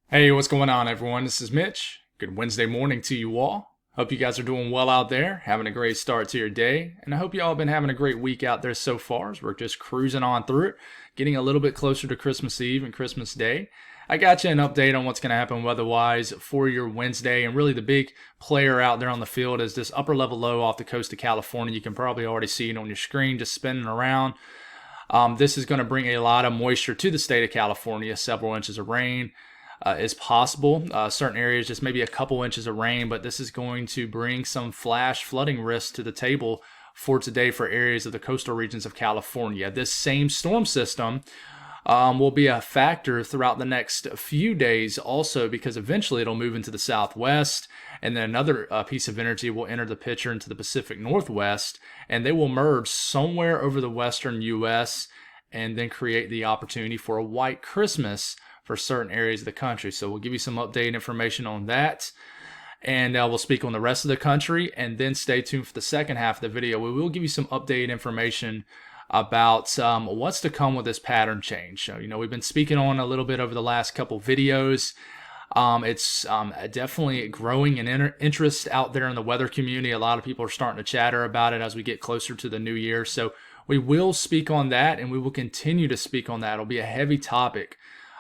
Hey, what's going on, everyone? This is Mitch. Good Wednesday morning to you all. Hope you guys are doing well out there, having a great start to your day, and I hope you all have been having a great week out there so far as we're just cruising on through it, getting a little bit closer to Christmas Eve and Christmas Day. I got you an update on what's going to happen weather-wise for your Wednesday, and really the big player out there on the field is this upper level low off the coast of California. You can probably already see it on your screen just spinning around. This is going to bring a lot of moisture to the state of California, several inches of rain is possible. Certain areas, just maybe a couple inches of rain, but this is going to bring some flash flooding risk to the table for today for areas of the coastal regions of California. This same storm system will be a factor throughout the next few days also, because eventually it'll move into the southwest, and then another piece of energy will enter the picture into the Pacific Northwest, and they will merge somewhere over the western U.S. and then create the opportunity for a white Christmas for certain areas of the country. So we'll give you some updated information on that, and we'll speak on the rest of the country, and then stay tuned for the second half of the video. We will give you some updated information about what's to come with this pattern change. So, we've been speaking on a little bit over the last couple videos. It's definitely growing in interest out there in the weather community. A lot of people are starting to chatter about it as we get closer to the new year. So we will speak on that, and we will continue to speak on that. It'll be a heavy topic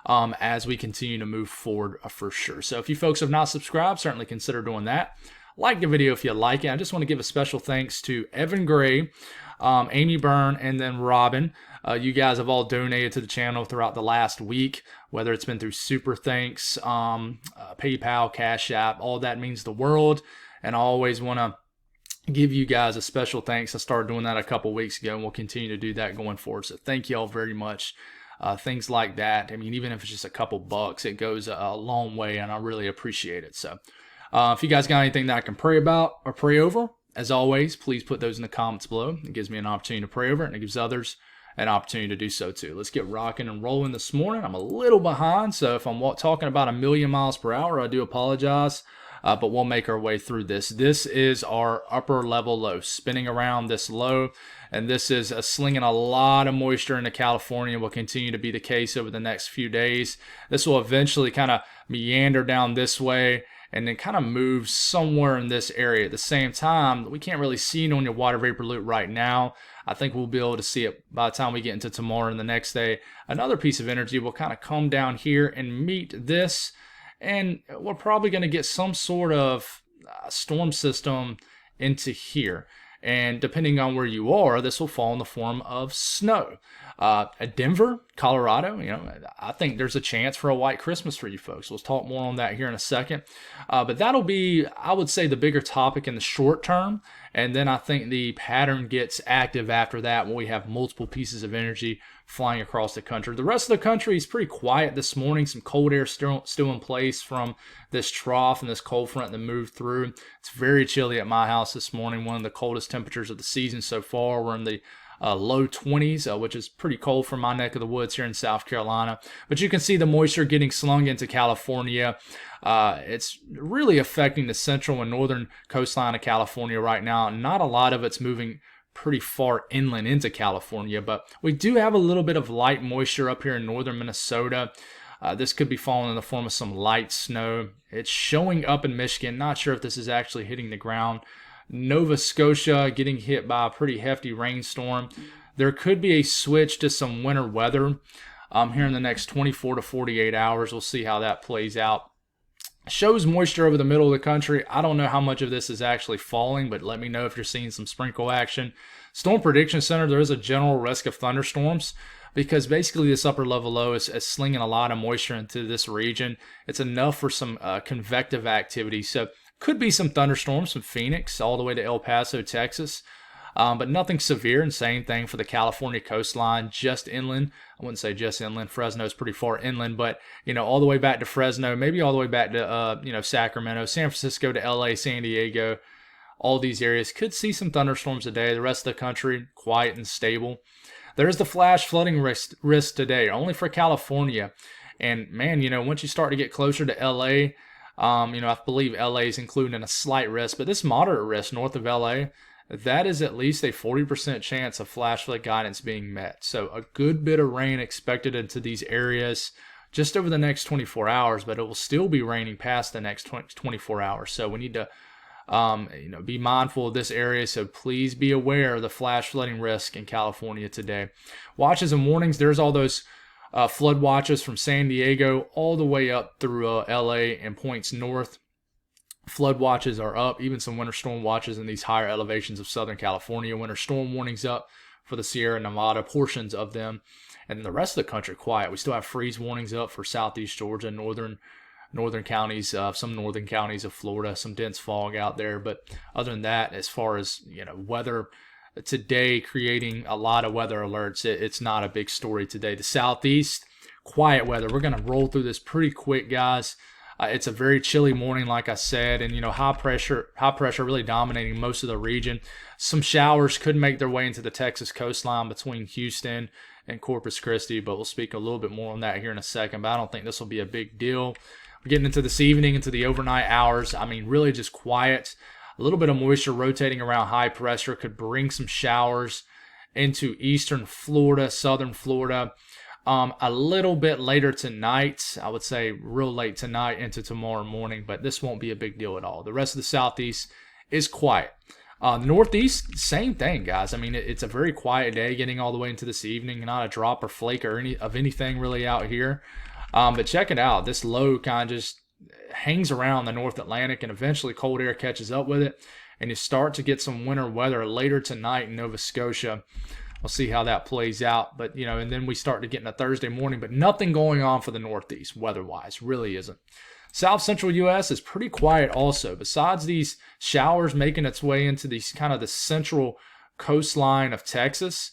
as we continue to move forward for sure. So if you folks have not subscribed, certainly consider doing that. Like the video if you like it. I just want to give a special thanks to Evan Gray, Amy Byrne, and then Robin. You guys have all donated to the channel throughout the last week, whether it's been through Super Thanks, PayPal, Cash App. All that means the world, and I always want to give you guys a special thanks. I started doing that a couple weeks ago, and we'll continue to do that going forward. So thank you all very much. Things like that. I mean, even if it's just a couple bucks, it goes a long way, and I really appreciate it. So if you guys got anything that I can pray about or pray over, as always, please put those in the comments below. It gives me an opportunity to pray over it, and it gives others an opportunity to do so too. Let's get rocking and rolling this morning. I'm a little behind, so if I'm talking about 1,000,000 miles per hour, I do apologize. But we'll make our way through this. This is our upper level low, spinning around this low, and this is slinging a lot of moisture into California. Will continue to be the case over the next few days. This will eventually kind of meander down this way and then kind of move somewhere in this area. At the same time, we can't really see it on your water vapor loop right now. I think we'll be able to see it by the time we get into tomorrow and the next day. Another piece of energy will kind of come down here and meet this, and we're probably going to get some sort of storm system into here. And depending on where you are, this will fall in the form of snow. Denver, Colorado, I think there's a chance for a white Christmas for you folks. Let's talk more on that here in a second. But that'll be, I would say, the bigger topic in the short term. And then I think the pattern gets active after that when we have multiple pieces of energy flying across the country. The rest of the country is pretty quiet this morning. Some cold air still in place from this trough and this cold front that moved through. It's very chilly at my house this morning. One of the coldest temperatures of the season so far. We're in the low 20s, which is pretty cold for my neck of the woods here in South Carolina. But you can see the moisture getting slung into California. It's really affecting the central and northern coastline of California right now. Not a lot of it's moving pretty far inland into California, but we do have a little bit of light moisture up here in northern Minnesota. This could be falling in the form of some light snow. It's showing up in Michigan. Not sure if this is actually hitting the ground. Nova Scotia getting hit by a pretty hefty rainstorm. There could be a switch to some winter weather here in the next 24 to 48 hours. We'll see how that plays out. Shows moisture over the middle of the country. I don't know how much of this is actually falling, but let me know if you're seeing some sprinkle action. Storm Prediction Center, there is a general risk of thunderstorms because basically this upper level low is slinging a lot of moisture into this region. It's enough for some convective activity. So could be some thunderstorms from Phoenix all the way to El Paso, Texas. But nothing severe, and same thing for the California coastline, just inland. I wouldn't say just inland. Fresno is pretty far inland, but, all the way back to Fresno, maybe all the way back to, Sacramento, San Francisco to LA, San Diego. All these areas could see some thunderstorms today. The rest of the country, quiet and stable. There's the flash flooding risk today, only for California. And man, once you start to get closer to LA, I believe LA is included in a slight risk, but this moderate risk north of LA, that is at least a 40% chance of flash flood guidance being met. So a good bit of rain expected into these areas just over the next 24 hours, but it will still be raining past the next 24 hours. So we need to be mindful of this area. So please be aware of the flash flooding risk in California today. Watches and warnings. There's all those flood watches from San Diego all the way up through LA and points north. Flood watches are up, even some winter storm watches in these higher elevations of Southern California. Winter storm warnings up for the Sierra Nevada, portions of them. And the rest of the country quiet. We still have freeze warnings up for southeast Georgia, northern counties, some northern counties of Florida, some dense fog out there. But other than that, as far as weather today, creating a lot of weather alerts, it's not a big story today. The southeast, quiet weather. We're going to roll through this pretty quick, guys. It's a very chilly morning, like I said, and high pressure really dominating most of the region. Some showers could make their way into the Texas coastline between Houston and Corpus Christi, but we'll speak a little bit more on that here in a second. But I don't think this will be a big deal. We're getting into this evening, into the overnight hours. I mean, really just quiet. A little bit of moisture rotating around high pressure could bring some showers into eastern Florida, southern Florida. A little bit later tonight, I would say real late tonight into tomorrow morning, but this won't be a big deal at all. The rest of the southeast is quiet. Northeast, same thing, guys. I mean, it's a very quiet day getting all the way into this evening. Not a drop or flake or anything really out here. But check it out. This low kind of just hangs around the North Atlantic, and eventually cold air catches up with it, and you start to get some winter weather later tonight in Nova Scotia. We'll see how that plays out. But, and then we start to get into Thursday morning, but nothing going on for the Northeast weather-wise. Really isn't. South Central U.S. is pretty quiet also. Besides these showers making its way into these kind of the central coastline of Texas,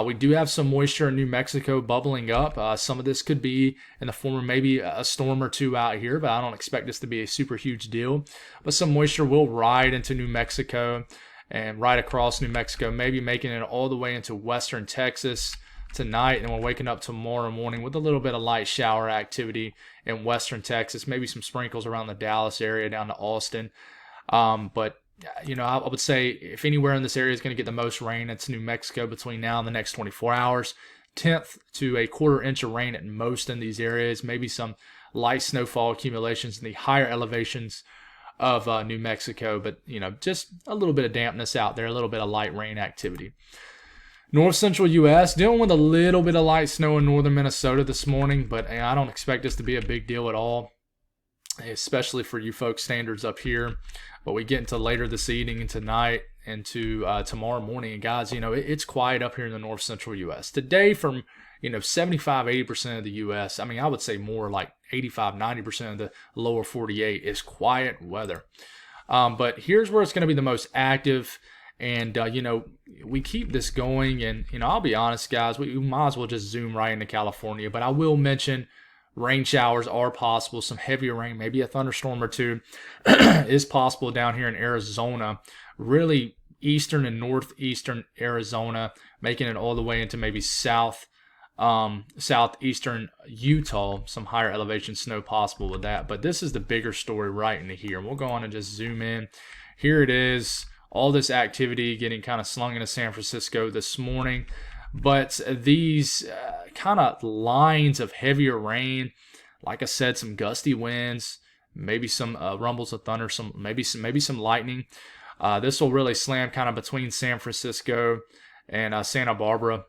we do have some moisture in New Mexico bubbling up. Some of this could be in the form of maybe a storm or two out here, but I don't expect this to be a super huge deal. But some moisture will ride into New Mexico and right across New Mexico, maybe making it all the way into western Texas tonight. And we're waking up tomorrow morning with a little bit of light shower activity in western Texas, maybe some sprinkles around the Dallas area down to Austin. But I would say if anywhere in this area is going to get the most rain, it's New Mexico between now and the next 24 hours. 1/10 to a 1/4 inch of rain at most in these areas, maybe some light snowfall accumulations in the higher elevations of New Mexico, but just a little bit of dampness out there, a little bit of light rain activity. North Central U.S. dealing with a little bit of light snow in northern Minnesota this morning, but I don't expect this to be a big deal at all, especially for you folks standards up here. But we get into later this evening and tonight into tomorrow morning, and guys, it's quiet up here in the North Central U.S. Today from 75-80% of the U.S., I mean, I would say more like 85-90% of the lower 48 is quiet weather. But here's where it's going to be the most active. And, we keep this going. And, I'll be honest, guys, we might as well just zoom right into California. But I will mention rain showers are possible. Some heavier rain, maybe a thunderstorm or two is possible down here in Arizona. Really eastern and northeastern Arizona, making it all the way into maybe southeastern Utah. Some higher elevation snow possible with that. But this is the bigger story right into here. We'll go on and just zoom in. Here it is. All this activity getting kind of slung into San Francisco this morning. But these kind of lines of heavier rain, like I said, some gusty winds, maybe some rumbles of thunder, maybe some lightning. This will really slam kind of between San Francisco and Santa Barbara.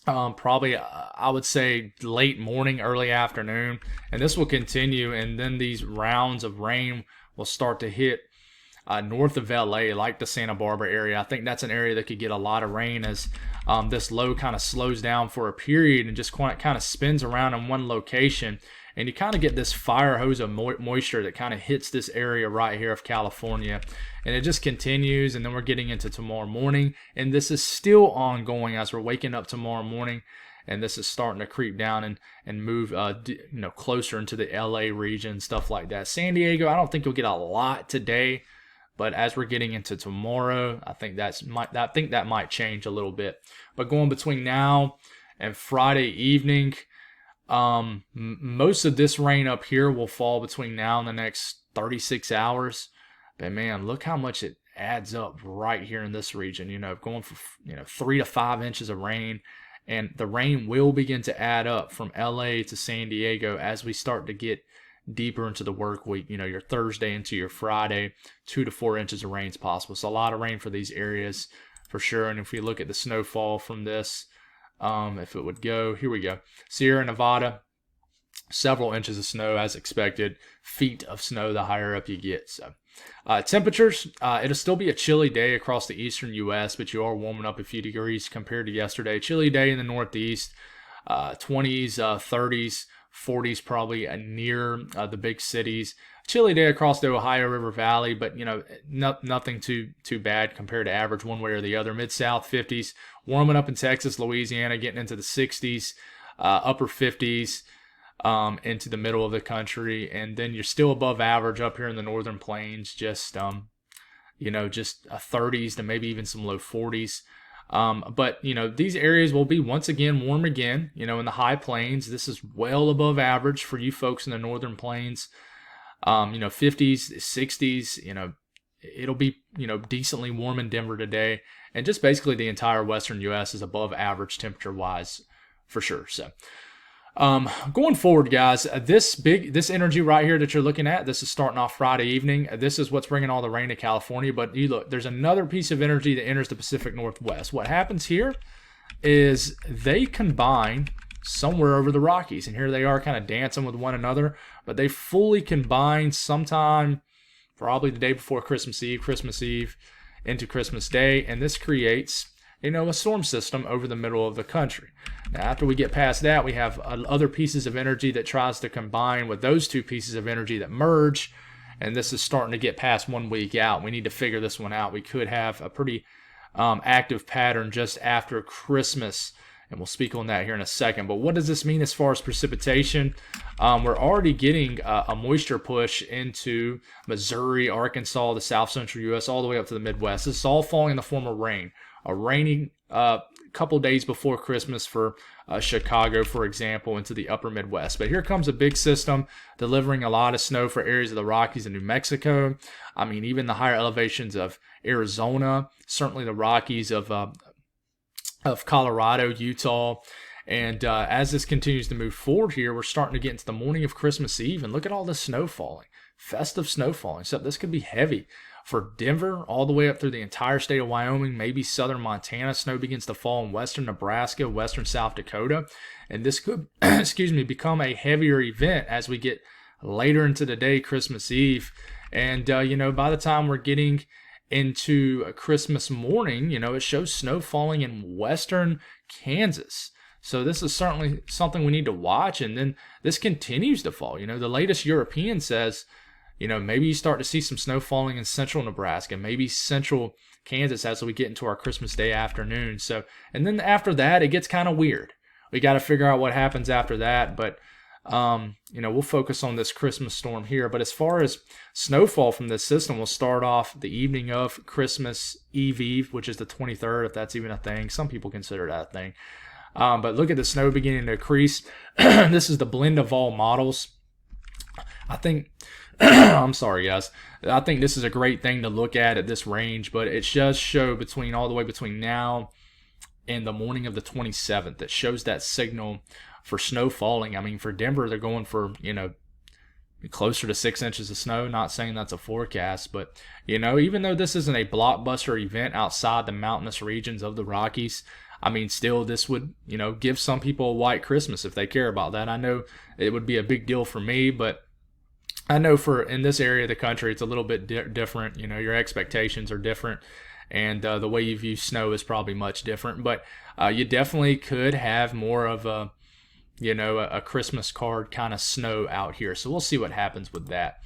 Probably, I would say, late morning, early afternoon. And this will continue, and then these rounds of rain will start to hit north of LA, like the Santa Barbara area. I think that's an area that could get a lot of rain as this low kind of slows down for a period and just kind of spins around in one location. And you kind of get this fire hose of moisture that kind of hits this area right here of California. And it just continues, and then we're getting into tomorrow morning. And this is still ongoing as we're waking up tomorrow morning. And this is starting to creep down and move closer into the LA region, stuff like that. San Diego, I don't think you'll get a lot today. But as we're getting into tomorrow, I think that might change a little bit. But going between now and Friday evening, most of this rain up here will fall between now and the next 36 hours. But man, look how much it adds up right here in this region. Going for 3 to 5 inches of rain And the rain will begin to add up from LA to San Diego as we start to get deeper into the work week. Your Thursday into your Friday, 2 to 4 inches of rain is possible. So a lot of rain for these areas for sure. And if we look at the snowfall from this, if it would go, here we go. Sierra Nevada, several inches of snow as expected, feet of snow the higher up you get. So temperatures, it'll still be a chilly day across the eastern U.S., but you are warming up a few degrees compared to yesterday. Chilly day in the Northeast, 20s, 30s, 40s probably near the big cities. Chilly day across the Ohio River Valley, but nothing too bad compared to average one way or the other. Mid-South 50s, warming up in Texas, Louisiana, getting into the 60s, upper 50s. Into the middle of the country, and then you're still above average up here in the northern plains, just 30s to maybe even some low 40s. But these areas will be once again warm again. In the high plains, this is well above average for you folks in the northern plains. 50s, 60s. It'll be decently warm in Denver today, and just basically the entire western U.S. is above average temperature wise for sure. So. Going forward, guys, this energy right here that you're looking at, this is starting off Friday evening. This is what's bringing all the rain to California. But you look, there's another piece of energy that enters the Pacific Northwest. What happens here is they combine somewhere over the Rockies, and here they are kind of dancing with one another, but they fully combine sometime probably the day before Christmas Eve into Christmas Day, and this creates a storm system over the middle of the country. Now, after we get past that, we have other pieces of energy that tries to combine with those two pieces of energy that merge, and this is starting to get past 1 week out. We need to figure this one out. We could have a pretty active pattern just after Christmas, and we'll speak on that here in a second. But what does this mean as far as precipitation? We're already getting a moisture push into Missouri, Arkansas, the south central U.S., all the way up to the Midwest. This is all falling in the form of rain. A rainy couple days before Christmas for Chicago, for example, into the upper Midwest. But here comes a big system delivering a lot of snow for areas of the Rockies and New Mexico. I mean, even the higher elevations of Arizona, certainly the Rockies of Colorado, Utah. And as this continues to move forward here, we're starting to get into the morning of Christmas Eve. And look at all this snow falling, festive snow falling. So this could be heavy. For Denver, all the way up through the entire state of Wyoming, maybe southern Montana, snow begins to fall in western Nebraska, western South Dakota. And this could, become a heavier event as we get later into the day, Christmas Eve. And, by the time we're getting into Christmas morning, it shows snow falling in western Kansas. So this is certainly something we need to watch. And then this continues to fall. The latest European says, maybe you start to see some snow falling in central Nebraska, maybe central Kansas as we get into our Christmas Day afternoon. So, and then after that, it gets kind of weird. We got to figure out what happens after that. But, we'll focus on this Christmas storm here. But as far as snowfall from this system, we'll start off the evening of Christmas Eve, which is the 23rd, if that's even a thing. Some people consider that a thing. But look at the snow beginning to increase. This is the blend of all models. I think, I'm sorry, guys. I think this is a great thing to look at this range, but it does show all the way between now and the morning of the 27th. It shows that signal for snow falling. I mean, for Denver, they're going for, closer to 6 inches of snow. Not saying that's a forecast, but, even though this isn't a blockbuster event outside the mountainous regions of the Rockies, I mean, still, this would, give some people a white Christmas if they care about that. I know it would be a big deal for me, but I know in this area of the country, it's a little bit different. Your expectations are different, and the way you view snow is probably much different. But you definitely could have more of a Christmas card kind of snow out here. So we'll see what happens with that.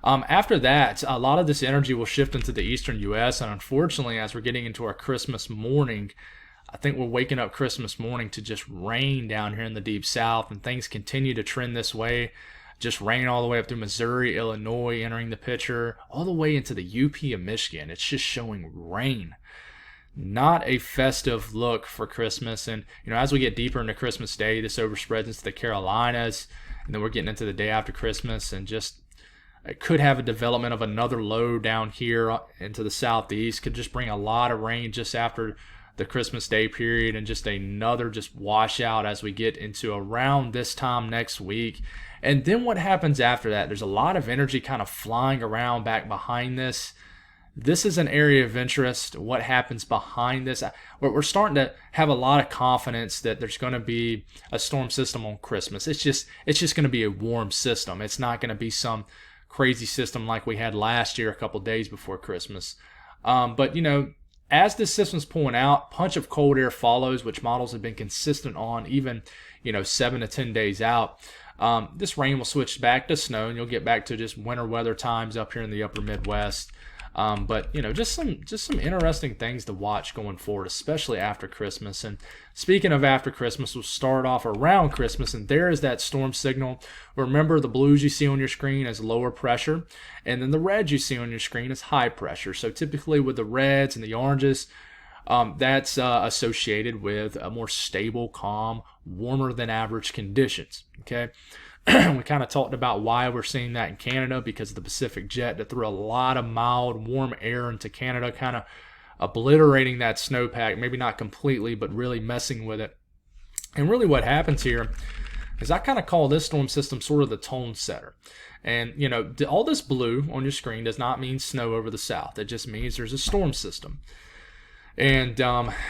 After that, a lot of this energy will shift into the eastern U.S., and unfortunately, as we're getting into our Christmas morning, I think we're waking up Christmas morning to just rain down here in the deep south, and things continue to trend this way. Just rain all the way up through Missouri, Illinois, entering the picture, all the way into the UP of Michigan. It's just showing rain. Not a festive look for Christmas. And, as we get deeper into Christmas Day, this overspreads into the Carolinas. And then we're getting into the day after Christmas. And just, it could have a development of another low down here into the southeast. Could just bring a lot of rain just after the Christmas Day period, and just another just washout as we get into around this time next week. And then what happens after that? There's a lot of energy kind of flying around back behind this. This is an area of interest. What happens behind this? We're starting to have a lot of confidence that there's going to be a storm system on Christmas. It's just going to be a warm system. It's not going to be some crazy system like we had last year a couple days before Christmas. But, as this system's pulling out, punch of cold air follows, which models have been consistent on even, 7 to 10 days out. This rain will switch back to snow, and you'll get back to just winter weather times up here in the upper Midwest. But just some interesting things to watch going forward, especially after Christmas. And speaking of after Christmas, we'll start off around Christmas, and there is that storm signal. Remember, the blues you see on your screen as lower pressure, and then the reds you see on your screen is high pressure. So typically with the reds and the oranges, that's associated with a more stable, calm, warmer than average conditions. Okay. We kind of talked about why we're seeing that in Canada, because of the Pacific jet that threw a lot of mild, warm air into Canada, kind of obliterating that snowpack, maybe not completely, but really messing with it. And really what happens here is I kind of call this storm system sort of the tone setter. And, all this blue on your screen does not mean snow over the south. It just means there's a storm system. And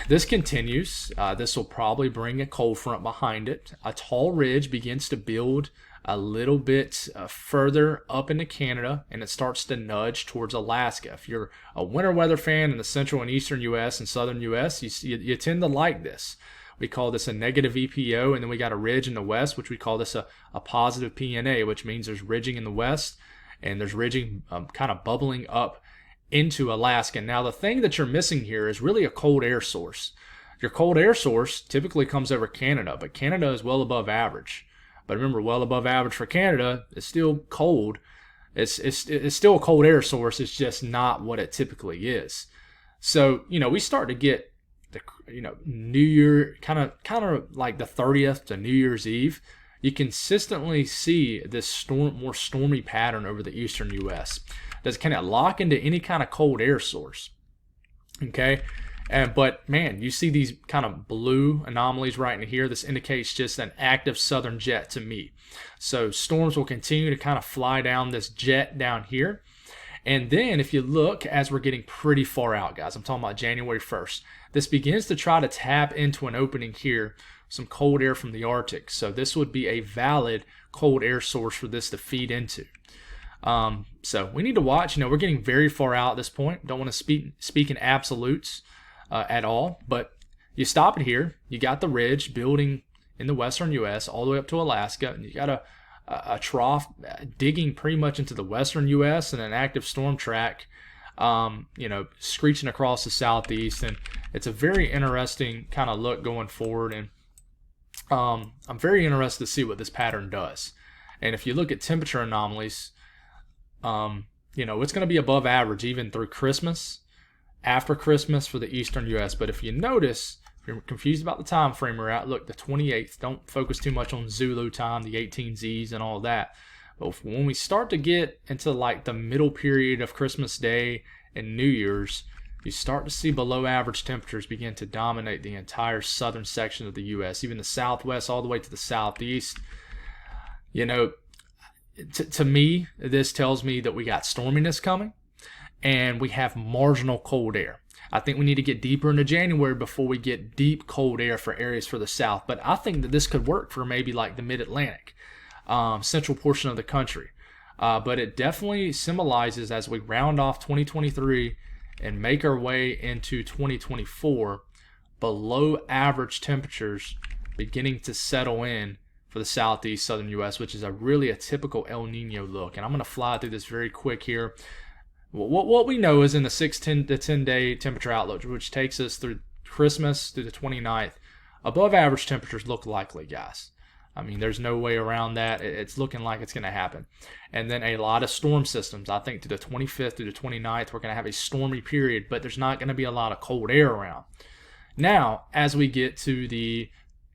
this continues. This will probably bring a cold front behind it. A tall ridge begins to build a little bit further up into Canada, and it starts to nudge towards Alaska. If you're a winter weather fan in the central and eastern U.S. and southern U.S., you tend to like this. We call this a negative EPO, and then we got a ridge in the west, which we call this a positive PNA, which means there's ridging in the west, and there's ridging kind of bubbling up into Alaska. Now, the thing that you're missing here is really a cold air source. Your cold air source typically comes over Canada, but Canada is well above average. But remember, well above average for Canada is still cold. It's still a cold air source. It's just not what it typically is. So, we start to get the, New Year, kind of like the 30th to New Year's Eve. You consistently see this more stormy pattern over the eastern U.S. Does kind of lock into any kind of cold air source. Okay. But man, you see these kind of blue anomalies right in here. This indicates just an active southern jet to me. So storms will continue to kind of fly down this jet down here. And then if you look, as we're getting pretty far out, guys, I'm talking about January 1st, this begins to try to tap into an opening here, some cold air from the Arctic. So this would be a valid cold air source for this to feed into. So we need to watch. We're getting very far out at this point. Don't want to speak in absolutes at all, but you stop it here. You got the ridge building in the western U.S. all the way up to Alaska, and you got a trough digging pretty much into the western U.S. and an active storm track, screeching across the southeast. And it's a very interesting kind of look going forward. And I'm very interested to see what this pattern does. And if you look at temperature anomalies, it's going to be above average even through Christmas, after Christmas for the eastern U.S. But if you notice, if you're confused about the time frame we're at, look, the 28th, don't focus too much on Zulu time, the 18Zs and all that. But when we start to get into like the middle period of Christmas Day and New Year's, you start to see below average temperatures begin to dominate the entire southern section of the U.S., even the southwest all the way to the southeast. To me, this tells me that we got storminess coming and we have marginal cold air. I think we need to get deeper into January before we get deep cold air for areas for the south. But I think that this could work for maybe like the mid-Atlantic, central portion of the country. But it definitely symbolizes, as we round off 2023 and make our way into 2024, below average temperatures beginning to settle in for the southeast southern U.S., which is really a typical El Nino look. And I'm going to fly through this very quick here. What we know is in the 6-10 to 10-day temperature outlook, which takes us through Christmas through the 29th, above average temperatures look likely, guys. I mean, there's no way around that. It's looking like it's going to happen. And then a lot of storm systems. I think to the 25th through the 29th, we're going to have a stormy period, but there's not going to be a lot of cold air around. Now, as we get to the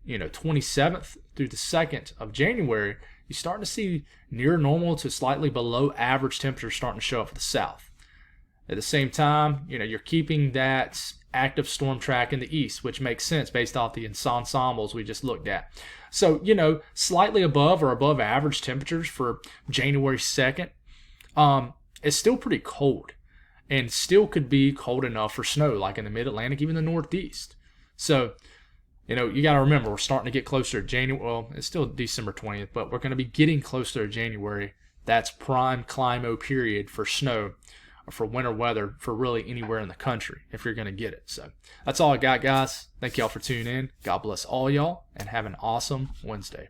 27th through the 2nd of January, you start to see near normal to slightly below average temperatures starting to show up for the south. At the same time, you're keeping that active storm track in the east, which makes sense based off the ensembles we just looked at. So, slightly above or above average temperatures for January 2nd. It's still pretty cold and still could be cold enough for snow, like in the mid-Atlantic, even the Northeast. So, you got to remember, we're starting to get closer to January. Well, it's still December 20th, but we're going to be getting closer to January. That's prime climo period for snow, or for winter weather, for really anywhere in the country, if you're going to get it. So that's all I got, guys. Thank y'all for tuning in. God bless all y'all, and have an awesome Wednesday.